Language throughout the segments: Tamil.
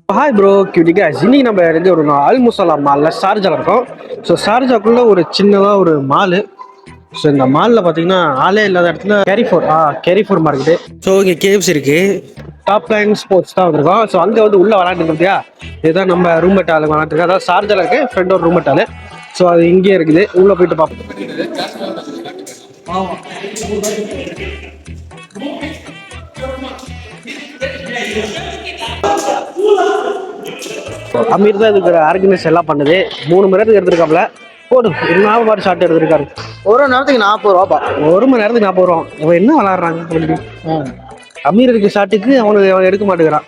Hi bro cutie case. இன்னைக்கு நம்ம இருந்து ஒரு அல் முசல்லா மாலில் ஷார்ஜாவில் இருக்கோம். ஸோ ஷார்ஜாக்குள்ள ஒரு சின்னதாக ஒரு மாலு. ஸோ இந்த மாலில் பார்த்தீங்கன்னா ஆளே இல்லாத இடத்துல கேரிஃபோர் மார்க்கெட்டு. ஸோ இங்கே கேவ்ஸ் இருக்கு. டாப் லைன் ஸ்போர்ட்ஸ் தான் வந்திருக்கோம். ஸோ அங்கே வந்து உள்ள விளாண்டுருக்கியா, இதுதான் நம்ம ரூம்மேட் ஆளு விளாண்டுருக்கு. அதாவது ஷார்ஜாவில் இருக்கு ஃப்ரெண்டோட ரூம்மேட் ஆளு. ஸோ அது இங்கே இருக்குது, உள்ளே போயிட்டு பார்ப்போம். அமீர் தான் இதுக்கு ஆர்கனைஸ் எல்லாம் பண்ணுது. 3 மணி நேரத்துக்கு எடுத்துருக்காப்ல. போடு இருந்தாலும் பாரு ஷார்ட் எடுத்துருக்காரு. ஒரு நேரத்துக்கு 40 ரூபாப்பா. 1 மணி நேரத்துக்கு 40 ரூபா. அவன் என்ன விளாடுறாங்க அமீர் இருக்கு ஷாட்டுக்கு அவன் எடுக்க மாட்டேங்கிறான்.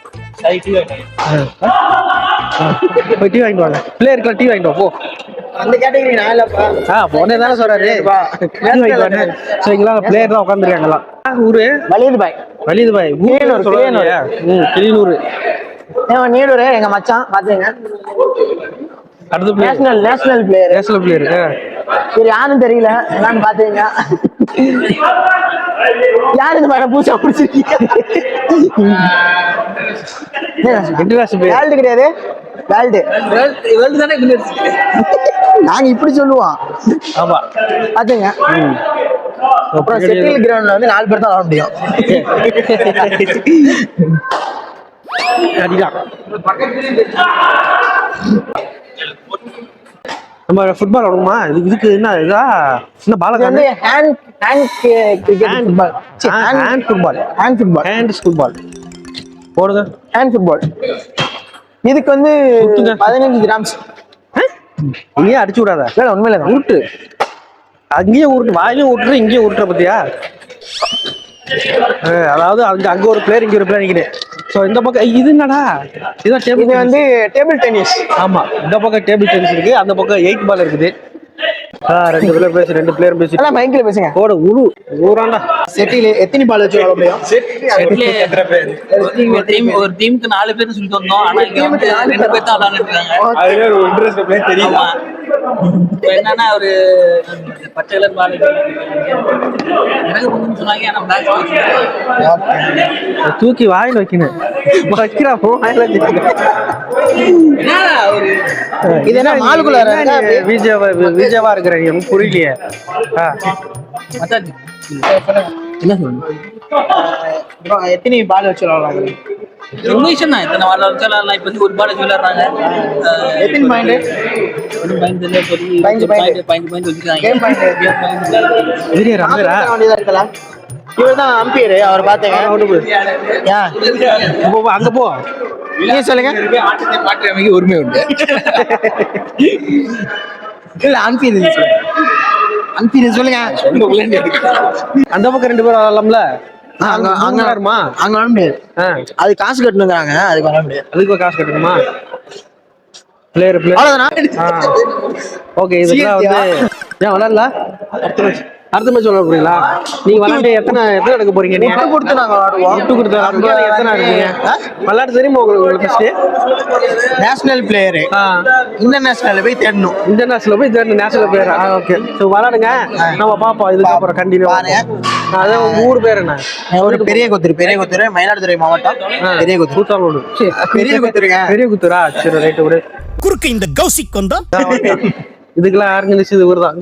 போய் டீ வாங்கிட்டு வாங்க. பிளேயருக்குலாம் டீ வாங்கிட்டு வா போ. அந்த கேட்டகரி நான் இல்லப்பா. போனே தானே சொல்றாரு. சரிங்களா, பிளேயர் தான் உட்காந்துருக்காங்களா. ஊரு வலிது பாய் கிளிநூறு. நீடூர் எங்க மச்சான் பாத்துங்க. அடுத்த நேஷனல் பிளேயர். சரி யாரும் தெரியல என்னன்னு பாத்துங்க. யாரு இந்த மாதிரி பூசா பிடிச்சிருக்கீங்க? வேல்டு கிடையாது, வேல்டு தானே. நாங்க இப்படி சொல்லுவோம். ஆமா பாத்துங்க. அப்புறம் செட்டில் கிரவுண்ட்ல வந்து 4 பேர் தான் விளாட முடியும். நம்ம ஃபுட்பால் விடுமா? இதுக்கு என்ன இதா சின்ன பால் வந்து ஹேண்ட் ஃபுட்பால் போடுது. ஹேண்ட் ஃபுட்பால் இதுக்கு வந்து 15 கிராம்ஸ். இங்கேயே அடிச்சு விடாத. இல்ல உண்மையில உருட்டு, அங்கேயே உருட்டு, வாயிலும் உருட்டுற இங்கேயே உருட்டுற பத்தியா. அதாவது அங்க ஒரு பிளேயர் இங்க ஒரு பிளேயர் நிக்கிறேன். ஸோ இந்த பக்கம் இது என்னடா, இதான் இது வந்து டேபிள் டென்னிஸ். ஆமா, இந்த பக்கம் டேபிள் டென்னிஸ் இருக்கு, அந்த பக்கம் 8 பால் இருக்குது. 2 பிளேயர் பேசி மைக்ல பேசுங்க. போட ஊராண்டா. செட்டில் எத்தனை பால் வச்சு விளாட முடியும்? ஒரு டீமுக்கு 4 பேர் சொல்லிட்டு வந்தோம். ஆனா இங்க வந்து 2 பேர் தான் விளையாண்டுட்டு இருக்காங்க. அதுல ஒரு இன்ட்ரெஸ்ட் பிளேயர் தெரியுமா? என்னன்னா ஒரு பச்சை கலர் பால் எனக்கு கொஞ்சம் சொன்னாங்க. ஆனா பிளாக் தூக்கி வாயில் வைக்கணும். வைக்கிறா வாயில இது என்ன மாலுக்குள்ள விஜயவா இருக்கிற புரியலையே. என்ன சொல்லணும்? எத்தனை பால் வச்சு விளாடுறாங்க? இங்கிலீஷ் தான். எத்தனை பால் வச்சு விளாடலாம்? இப்ப வந்து ஒரு பால் வச்சு விளாடுறாங்க. எத்தனை பாயிண்ட்? 15 வச்சிருக்காங்க. இவர் தான் அம்பையர். அவர் பாத்தீங்க. அங்க போ, நீங்க சொல்லுங்க. மாற்று உரிமை உண்டு. இல்ல அம்பையர் சொல்லுங்க. அந்த பக்கம் 2 பேர் வரலாம்ல. அங்க வர முடியாது. அது காசு கட்டணுங்கிறாங்க. அதுக்கு வர முடியாது. அதுக்கு காசு கட்டணுமா? Player okay. இதுக்கெல்லாம் வந்து ஏன் விளையாடல? அடுத்த மேட்ச் விளையாட போறீங்களா? நீங்க விளையாண்டு எத்தனை எடுக்க போறீங்க? நீங்க விட்டு கொடுத்து நாங்க விளையாடுவோம். விட்டு கொடுத்து எத்தனை இருக்கீங்க? விளையாட தெரியுமா உங்களுக்கு? நேஷனல் பிளேயர் இன்டர்நேஷனல் போய் தேடணும். இன்டர்நேஷனல் போய் தேடணும். National player. ஓகே, ஸோ விளையாடுங்க. நம்ம பாப்போம் இதுக்கப்புறம் கண்டினியூ. அதான் உங்க ஊர் பேர் என்ன? ஒரு பெரிய குத்தூர் மயிலாடுதுறை மாவட்டம். பெரிய குத்தூர் கூத்தாலோடு. பெரிய குத்தூரா? சரி ரைட். ஒரு குறுக்கு இந்த கௌசிக் வந்தா இதுக்கெல்லாம் ஆர்கனைஸ் இவர் தான்.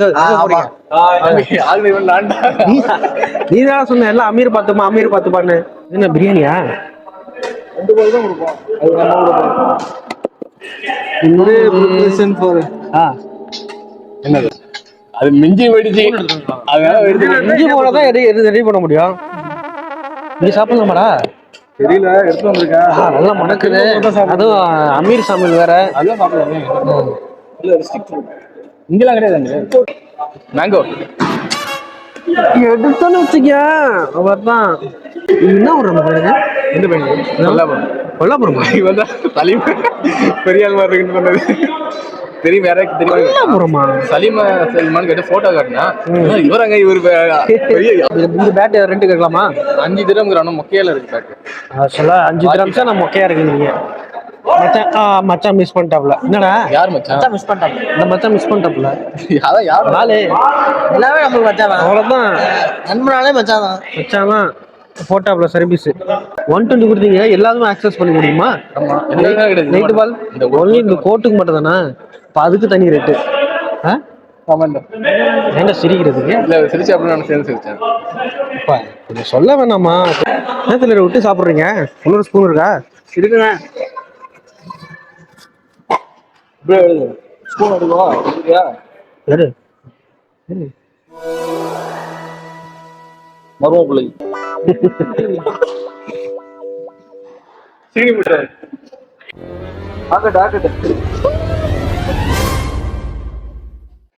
நீதான் சொன்ன எல்லாம் அமீர் பார்த்துப்பான்னு. என்ன பிரியாணியா? 2 பால் தான் கொடுப்போம். என்னது அது மிஞ்சி போயிடுச்சு. மிஞ்சி போனதான் ரெடி பண்ண முடியும். நீ சாப்பிடலாமாடா? தெரியல, எடுத்து வந்திருக்கேன். நல்லா மணக்குது. அதுவும் அமீர் சமையல் வேற. அதெல்லாம் சாப்பிடலாம். இங்கெல்லாம் கிடையாது. மேங்கோ எடுத்தோன்னு வச்சுக்க. அவர் தான் என்ன ஒரு எந்த பையன்? கொல்லாபுரமா? இவன் தான் சலீம் பெரியாள் மாதிரி இருக்குன்னு சொன்னது. தெரியும், வேற கொல்லாபுரமா? சலீமான்னு கேட்டு போட்டோ காட்டினா இவராங்க. இவர் இந்த பேட் ரெண்டு கேட்கலாமா? 5 திரம்ங்கிறானோ மொக்கையில இருக்கு பேட். ஆக்சுவலா 5 திரம்ஸா நான் மொக்கையா இருக்கு. நீங்க மச்சான் மிஸ் பண்ணிட்டாப்ல. என்னடா யார் மச்சான் மிஸ் பண்ணிட்டாங்க? இந்த மச்சான் மிஸ் பண்ணிட்டாப்ல. யார் எல்லாமே நம்மளுக்கு மச்சான். அவ்வளவுதான். நண்பனாலே மச்சான் தான். மச்சான் தான். போட்டாப்ல சர்வீஸ் 120 கொடுத்தீங்க, எல்லாருமே ஆக்சஸ் பண்ண முடியுமா? ஆமா, எல்லாமே கிடையாது. நைட் பால் ஒன்லி இந்த கோர்ட்டுக்கு மட்டும் தானே? இப்போ அதுக்கு தனி ரேட்டு. ஆமா இல்ல என்ன சிரிக்கிறதுக்கு? இல்ல சிரிச்சு அப்படின்னு நான் சேர்ந்து சிரிச்சேன். அப்பா கொஞ்சம் சொல்ல வேணாமா? நேரத்தில் விட்டு சாப்பிட்றீங்க. இன்னொரு ஸ்பூன் இருக்கா? இருக்குங்க. இப்படியே எழுது. ஸ்பூன் எடுக்கவா? எடுக்கியா? எடு. மரும பிள்ளை. சீனி போட்டாரு. ஆக்கட்டு ஆக்கட்டு.